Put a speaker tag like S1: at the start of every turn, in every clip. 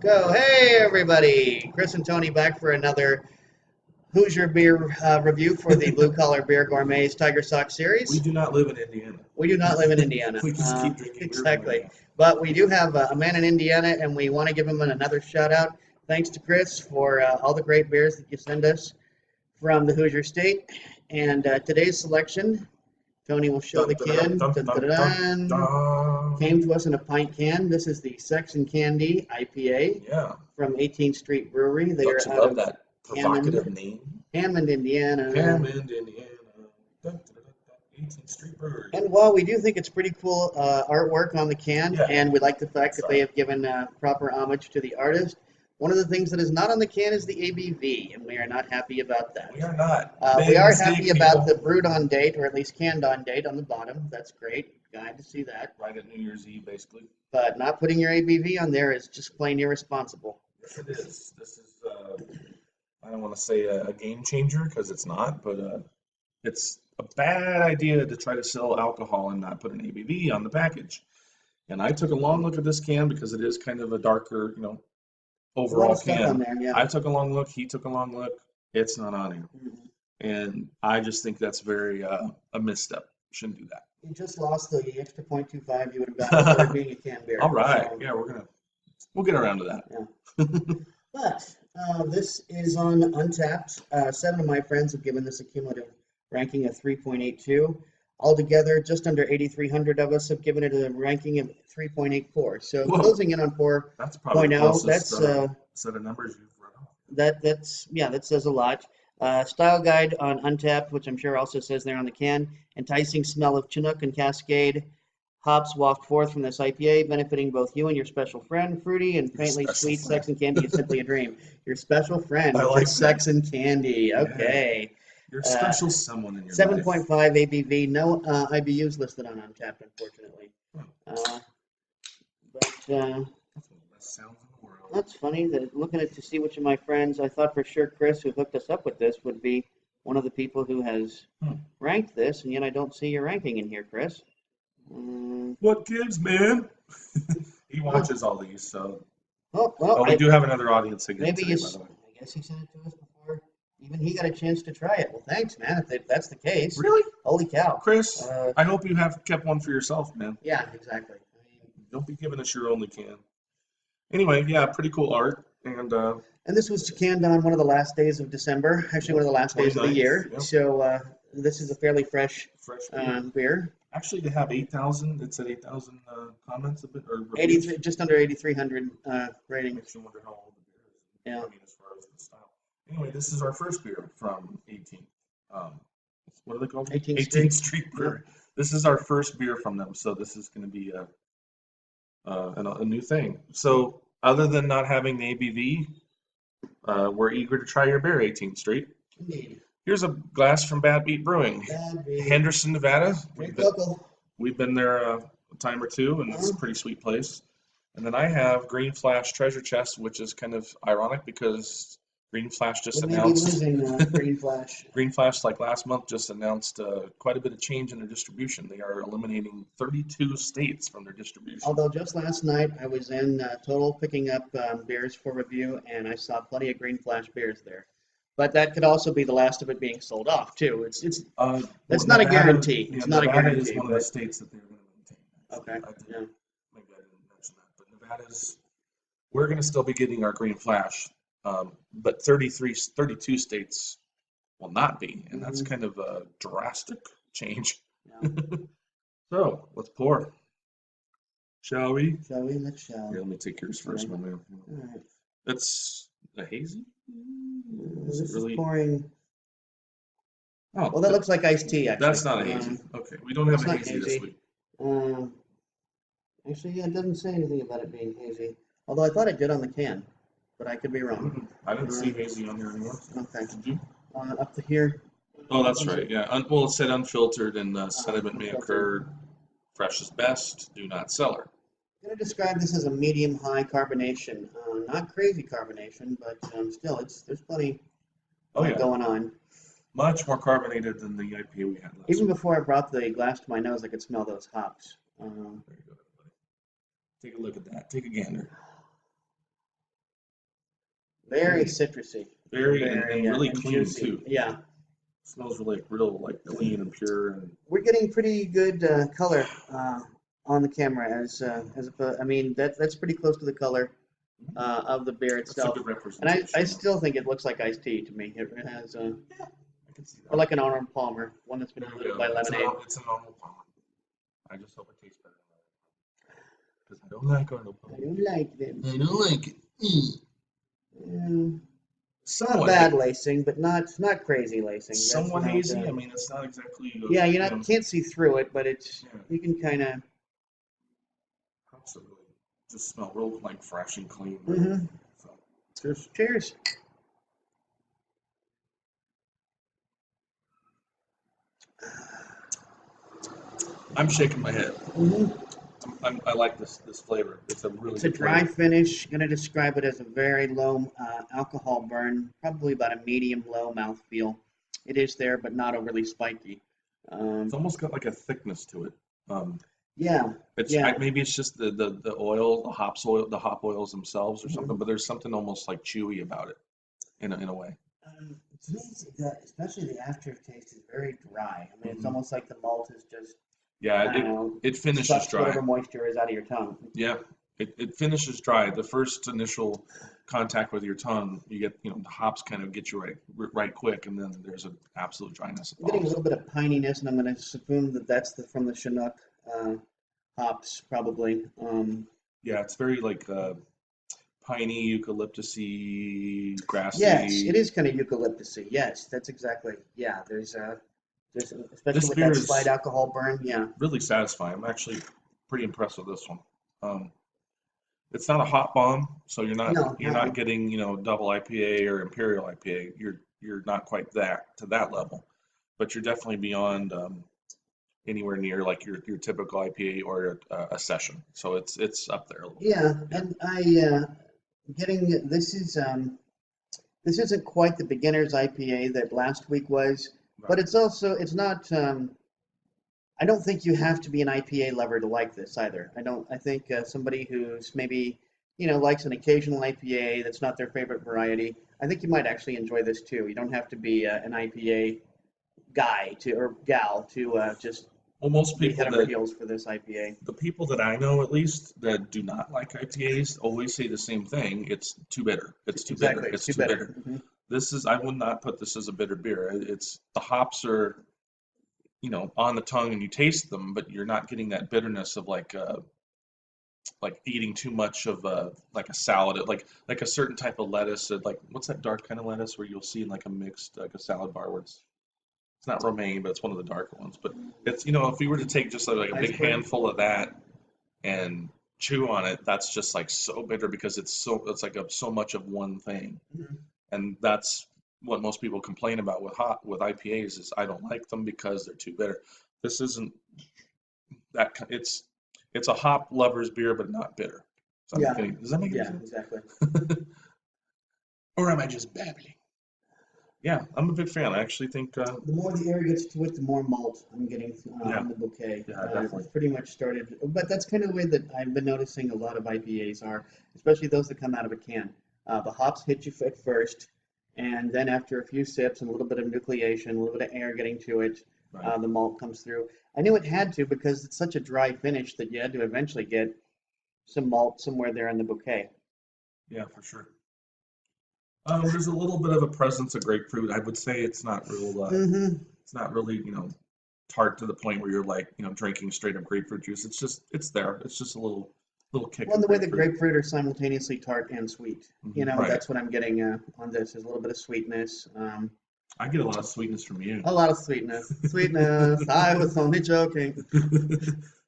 S1: Go. Hey, everybody. Chris and Tony back for another Hoosier beer review for the Blue Collar Beer Gourmets TigerSox
S2: We
S1: series.
S2: do not live in Indiana.
S1: We do not live in Indiana.
S2: We just keep drinking beer from
S1: Exactly.
S2: there.
S1: But we do have a man in Indiana, and we want to give him another shout out. Thanks to Chris for all the great beers that you send us from the Hoosier State. And today's selection, Tony will show
S2: Dun,
S1: the
S2: dun, dun,
S1: can.
S2: dun,
S1: Dun,
S2: dun,
S1: dun,
S2: dun,
S1: dun.
S2: dun.
S1: Came to us in a pint can. This is the Sex and Candy IPA
S2: Yeah,
S1: from 18th Street Brewery. They
S2: don't
S1: are
S2: you
S1: out
S2: love
S1: of
S2: that provocative name?
S1: Hammond, Indiana.
S2: Hammond, Indiana. Dun, dun, dun, dun, 18th Street Brewery.
S1: And while we do think it's pretty cool artwork on the can,
S2: Yeah.
S1: and we like the fact that they have given proper homage to the artist, one of the things that is not on the can is the ABV, and we are not happy about that.
S2: We are not.
S1: We
S2: Big
S1: are
S2: mistake,
S1: happy about the
S2: people.
S1: brewed on date, or at least canned on date on the bottom. That's great. Glad to see that.
S2: Right at New Year's Eve, basically.
S1: But not putting your ABV on there is just plain irresponsible.
S2: Yes, it is. This is, I don't want to say a game changer because it's not, but it's a bad idea to try to sell alcohol and not put an ABV on the package. And I took a long look at this can because it is kind of a darker,
S1: A lot
S2: overall
S1: of stuff on
S2: can.
S1: there, yeah.
S2: I took a long look, he took a long look, it's not on here.
S1: Mhm.
S2: And I just think that's very a misstep. Shouldn't do that.
S1: You just lost the extra 0.25 you would have gotten for it being a canned beer.
S2: All right.
S1: So,
S2: Yeah, we'll get around to that.
S1: yeah. But this is on Untapped. 7 of my friends have given this a cumulative ranking of 3.82. Altogether, just under 8,300 of us have given it a ranking of 3.84. So
S2: Whoa.
S1: closing in on 4.0.
S2: That's probably the closest
S1: That's
S2: set of numbers you've read off.
S1: that says a lot. Style guide on Untapped, which I'm sure also says there on the can. Enticing smell of Chinook and Cascade. Hops waft forth from this IPA, benefiting both you and your special friend. Fruity and faintly
S2: special
S1: sweet
S2: friend.
S1: Sex and Candy is simply a dream. Your special friend,
S2: I
S1: which
S2: like
S1: is Sex and Candy.
S2: Yeah.
S1: Okay.
S2: You're special someone in your
S1: 7.5
S2: life.
S1: ABV. No IBUs listed on Untapped, unfortunately. But
S2: That's one of the best sounds in the world.
S1: that's funny that looking at to see which of my friends, I thought for sure Chris, who hooked us up with this, would be one of the people who has ranked this, and yet I don't see your ranking in here, Chris.
S2: What gives, man? He watches all these, so.
S1: Oh, well,
S2: We do have another audience again
S1: maybe
S2: today, by the way.
S1: I guess he sent it to us before. Even he got a chance to try it. Well, thanks, man. If that's the case,
S2: Really?
S1: holy cow.
S2: Chris, I hope you have kept one for yourself, man.
S1: Yeah, exactly.
S2: Don't be giving us your only can. Anyway, yeah, pretty cool art.
S1: And this was canned on one of the last days of December, actually one of the last days of the
S2: 29th,
S1: year.
S2: yep.
S1: So this is a fairly fresh
S2: Fresh beer.
S1: beer.
S2: Actually, to have 8,000, it said 8,000 comments a bit, or reviews.
S1: 83, just under 8,300 rating.
S2: Makes you wonder how old the beer is.
S1: Yeah.
S2: I mean, as far as the style. Anyway, this is our first beer from 18th. What are they called?
S1: 18th
S2: Street Brewery. This is our first beer from them, so this is going to be a new thing. So, other than not having the ABV, we're eager to try your beer, 18th Street.
S1: Indeed.
S2: Here's a glass from Bad Beat Brewing,
S1: Bad Beat.
S2: Henderson, Nevada.
S1: Drink local.
S2: We've been there a time or two, and it's a pretty sweet place. And then I have Green Flash Treasure Chest, which is kind of ironic because Green Flash just
S1: We may be
S2: announced.
S1: losing Green Flash.
S2: Green Flash, like last month, just announced quite a bit of change in their distribution. They are eliminating 32 states from their distribution.
S1: Although just last night I was in Total picking up beers for review, and I saw plenty of Green Flash beers there. But that could also be the last of it being sold off too. It's that's not a guarantee. It's not a
S2: Nevada
S1: guarantee.
S2: is one of the states that they're going to maintain.
S1: Okay.
S2: Maybe I didn't mention that, but Nevada's. We're going to still be getting our Green Flash, but 32 states will not be, and that's kind of a drastic change.
S1: Yeah.
S2: So let's pour. Shall we?
S1: Shall we? Let's shall.
S2: Here, let me take yours first, my man.
S1: All right.
S2: It's a hazy.
S1: This
S2: Is it really?
S1: is pouring.
S2: Oh,
S1: Well, that looks like iced tea. Actually,
S2: that's not a hazy. Okay, we don't have
S1: it's
S2: a
S1: not
S2: hazy this
S1: hazy.
S2: week.
S1: Actually, yeah, it doesn't say anything about it being hazy. Although I thought it did on the can, but I could be wrong.
S2: I didn't see hazy on there anymore.
S1: Okay.
S2: Did you?
S1: Up to here.
S2: Oh, that's right. Yeah. Well, it said unfiltered, and sediment may
S1: unfiltered.
S2: occur. Fresh is best. Do not cellar.
S1: I'm going to describe this as a medium-high carbonation. Not crazy carbonation, but still, there's plenty going on.
S2: Much more carbonated than the IPA we had last
S1: Even
S2: week.
S1: before I brought the glass to my nose, I could smell those hops.
S2: There you go, everybody. Take a look at that. Take a gander.
S1: Very citrusy.
S2: Very and really
S1: and
S2: clean
S1: juicy.
S2: too.
S1: Yeah.
S2: Smells really real like clean and pure. And
S1: We're getting pretty good color on the camera I mean that's pretty close to the color of the beer
S2: that's a
S1: itself.
S2: good
S1: And
S2: representation.
S1: I still think it looks like iced tea to me. It has
S2: Yeah, I can see that.
S1: or like an Arnold Palmer, one that's been
S2: There we
S1: diluted
S2: go.
S1: by lemonade.
S2: It's a normal palm. I just hope it tastes better than because I don't like Arnold
S1: I
S2: Palmer.
S1: don't like them.
S2: I don't like it.
S1: Yeah, not
S2: Somewhat
S1: bad lacing, but not crazy lacing. That's
S2: somewhat
S1: not,
S2: hazy. I mean, it's not exactly.
S1: yeah,
S2: you
S1: you
S2: know,
S1: can't see through it, but it's
S2: yeah,
S1: you can kind of.
S2: hops that really just smell real like fresh and clean.
S1: Mm-hmm.
S2: So, cheers.
S1: Cheers.
S2: I'm shaking my head.
S1: Mm-hmm.
S2: I like this flavor. It's a really
S1: It's a
S2: good
S1: dry
S2: flavor.
S1: finish. Going to describe it as a very low alcohol burn, probably about a medium low mouthfeel. It is there, but not overly spiky.
S2: It's almost got like a thickness to it.
S1: Yeah,
S2: It's
S1: yeah.
S2: maybe it's just the oil, the hop oils themselves or
S1: Mhm.
S2: something. But there's something almost like chewy about it in a way.
S1: To me, especially the aftertaste is very dry. I mean, it's
S2: Mhm.
S1: almost like the malt is just,
S2: Yeah,
S1: I don't know,
S2: it finishes
S1: sucks
S2: dry.
S1: whatever moisture is out of your tongue.
S2: Yeah, it finishes dry. The first initial contact with your tongue, you get, the hops kind of get you right quick, and then there's an absolute dryness that
S1: I'm getting a
S2: follows.
S1: little bit of pininess, and I'm going to assume that that's from the Chinook hops, probably.
S2: Yeah, it's very like piney, eucalyptusy,
S1: Yes, it
S2: grassy.
S1: is kind of eucalyptusy. Yes, that's exactly. Yeah, there's especially
S2: This
S1: with
S2: beer
S1: that slight
S2: is
S1: alcohol burn. Yeah.
S2: really satisfying. I'm actually pretty impressed with this one. Um, it's not a hot bomb, so
S1: No,
S2: you're not getting, double IPA or imperial IPA. You're not quite to that level, but you're definitely beyond anywhere near like your typical IPA or a session. So it's up there a little bit.
S1: yeah,
S2: Yeah.
S1: and getting this isn't quite the beginner's IPA that last week was, but
S2: Right.
S1: it's not. I don't think you have to be an IPA lover to like this either. I think somebody who's maybe likes an occasional IPA that's not their favorite variety. I think you might actually enjoy this too. You don't have to be an IPA guy or gal to just
S2: Well, most
S1: be
S2: people
S1: head over heels for this IPA.
S2: the people that I know at least that do not like IPAs always say the same thing. It's too bitter. It's too bitter.
S1: Exactly, it's
S2: It's
S1: too
S2: too
S1: bitter.
S2: bitter.
S1: Hmm.
S2: I would not put this as a bitter beer. It's the hops are, on the tongue and you taste them, but you're not getting that bitterness of like eating too much of like a salad, like a certain type of lettuce, like what's that dark kind of lettuce where you'll see in like a mixed like a salad bar where it's not romaine, but it's one of the darker ones. But it's if we were to take just like a big
S1: Iceberg.
S2: handful of that and chew on it, that's just like so bitter because it's like so much of one thing,
S1: Mhm.
S2: and that's what most people complain about with IPAs is I don't like them because they're too bitter. This isn't that. It's a hop lover's beer, but not bitter.
S1: Yeah,
S2: Does that make any
S1: yeah,
S2: sense?
S1: exactly.
S2: Or am I just babbling? Yeah, I'm a big fan. I actually think.
S1: The more the air gets to it, the more malt I'm getting
S2: Yeah,
S1: on the bouquet.
S2: yeah, definitely.
S1: It's pretty much started, but that's kind of the way that I've been noticing a lot of IPAs are, especially those that come out of a can. The hops hit you at first, and then after a few sips and a little bit of nucleation, a little bit of air getting to it,
S2: Right.
S1: the malt comes through. I knew it had to because it's such a dry finish that you had to eventually get some malt somewhere there in the bouquet.
S2: Yeah, for sure. There's a little bit of a presence of grapefruit. I would say it's not real.
S1: Mm-hmm.
S2: It's not really, tart to the point where you're like, drinking straight up grapefruit juice. It's there. It's just a little kick
S1: Well, and
S2: of
S1: the way the
S2: grapefruit.
S1: grapefruit are simultaneously tart and sweet.
S2: Right.
S1: That's what I'm getting on this is a little bit of sweetness.
S2: I get a lot of sweetness from you.
S1: A lot of sweetness. Sweetness. I was only joking.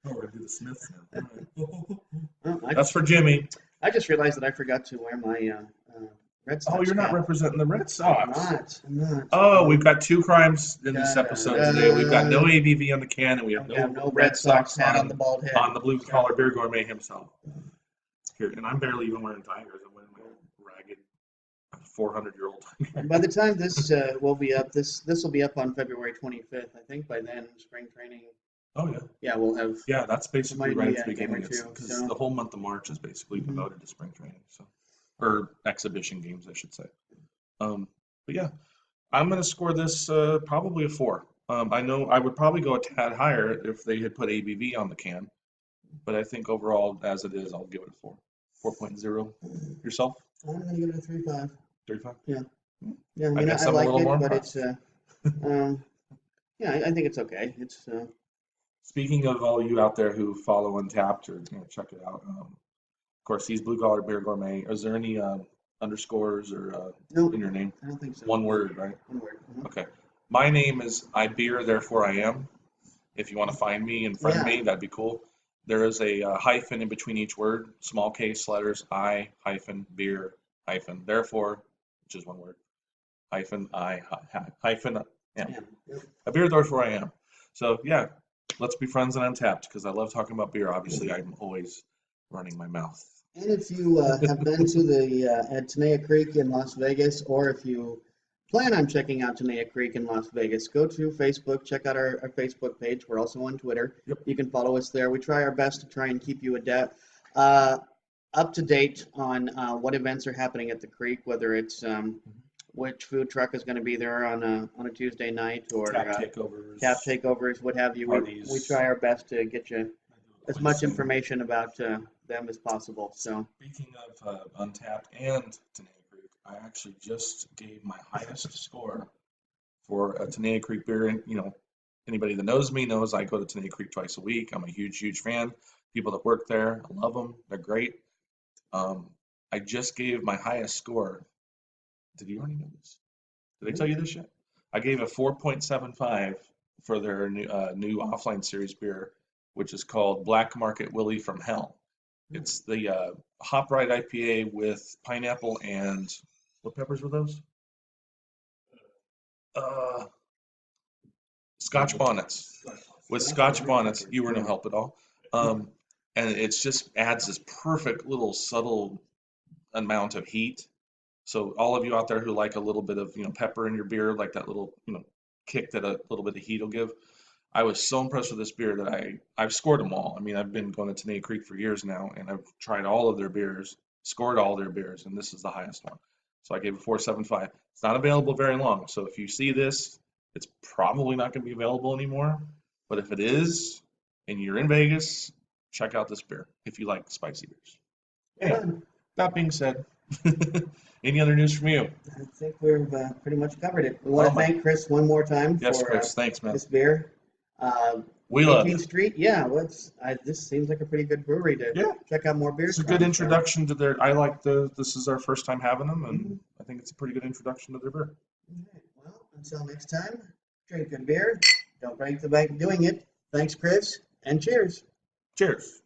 S2: Oh, we're gonna do the Smiths now. All
S1: Oh,
S2: right. That's for Jimmy.
S1: I just realized that I forgot to wear my Red Sox
S2: Oh, you're not
S1: cap.
S2: representing the Red
S1: I'm
S2: Sox.
S1: not. I'm not.
S2: Oh, we've got two crimes in this episode today. We've got no
S1: Da-da-da.
S2: ABV on the can, and we have
S1: We have
S2: no
S1: no
S2: Red Sox
S1: hat on the bald head.
S2: on the blue collar beer gourmet himself. Here, and I'm barely even wearing Tigers. I'm wearing my ragged 400-year-old.
S1: By the time this will be up, this will be up on February 25th. I think by then spring training.
S2: Oh yeah.
S1: Yeah, we'll have.
S2: Yeah, that's basically
S1: might
S2: right
S1: be
S2: at the
S1: a game or
S2: beginning.
S1: two,
S2: Because
S1: so.
S2: the whole month of March is basically
S1: Mhm.
S2: devoted to spring training. So or exhibition games, I should say. But yeah, I'm going to score this probably a 4. I know I would probably go a tad higher if they had put ABV on the can, but I think overall, as it is, I'll give it a 4. 4.0. Yourself?
S1: I'm gonna give it a 3.5.
S2: 3.5?
S1: Yeah. Yeah, I
S2: I
S1: mean,
S2: guess
S1: I
S2: I'm a
S1: like
S2: little
S1: it,
S2: more
S1: but it's
S2: impressed.
S1: yeah, I think it's okay. It's
S2: Speaking of all you out there who follow Untapped or check it out, of course, he's Blue Collar Beer Gourmet. Is there any underscores or
S1: no,
S2: in your name?
S1: I don't think so.
S2: One word, right?
S1: One word.
S2: Okay. My name is I Beer, Therefore I Am. If you want to find me and friend me, that'd be cool. There is a hyphen in between each word, small case letters, I hyphen beer hyphen therefore, which is one word, hyphen I hyphen am.
S1: Yeah. Yep.
S2: A beer, therefore I am. So yeah, let's be friends and Untapped because I love talking about beer. Obviously, I'm always running my mouth.
S1: And if you have been to the at Tenaya Creek in Las Vegas, or if you plan on checking out Tenaya Creek in Las Vegas, go to Facebook, check out our Facebook page. We're also on Twitter.
S2: Yep.
S1: You can follow us there. We try our best to try and keep you up to date on what events are happening at the creek, whether it's which food truck is going to be there on a Tuesday night, or
S2: Tap takeovers,
S1: what have you.
S2: parties.
S1: We try our best to get you as much
S2: Racing.
S1: information about them as possible. So
S2: Speaking of Untapped and Tenaya Creek, I actually just gave my highest score for a Tenaya Creek beer. And anybody that knows me knows I go to Tenaya Creek twice a week. I'm a huge fan. People that work there, I love them. They're great. I just gave my highest score. Did you already know this? Did I tell you this yet? I gave a 4.75 for their new offline series beer, which is called Black Market Willie from Hell. It's the Hop Right IPA with pineapple and what peppers were those? Scotch bonnets. With Scotch bonnets, you were no help at all. And it just adds this perfect little subtle amount of heat. So all of you out there who like a little bit of pepper in your beer, like that little kick that a little bit of heat will give. I was so impressed with this beer that I've scored them all. I mean, I've been going to Tenaya Creek for years now, and I've tried all of their beers, scored all their beers, and this is the highest one. So I gave it 4.75. It's not available very long, so if you see this, it's probably not going to be available anymore. But if it is, and you're in Vegas, check out this beer if you like spicy beers. Anyway, that being said, any other news from you?
S1: I think we've pretty much covered it. We want to thank Chris one more time
S2: Yes,
S1: for
S2: Chris. Thanks, man.
S1: this beer.
S2: We love
S1: 18th
S2: you.
S1: Street, yeah. This seems like a pretty good brewery to check out more beers.
S2: It's a good introduction to their. I like this is our first time having them, and I think it's a pretty good introduction to their beer.
S1: Okay, well, until next time, drink good beer. Don't break the bank doing it. Thanks, Chris, and cheers.
S2: Cheers.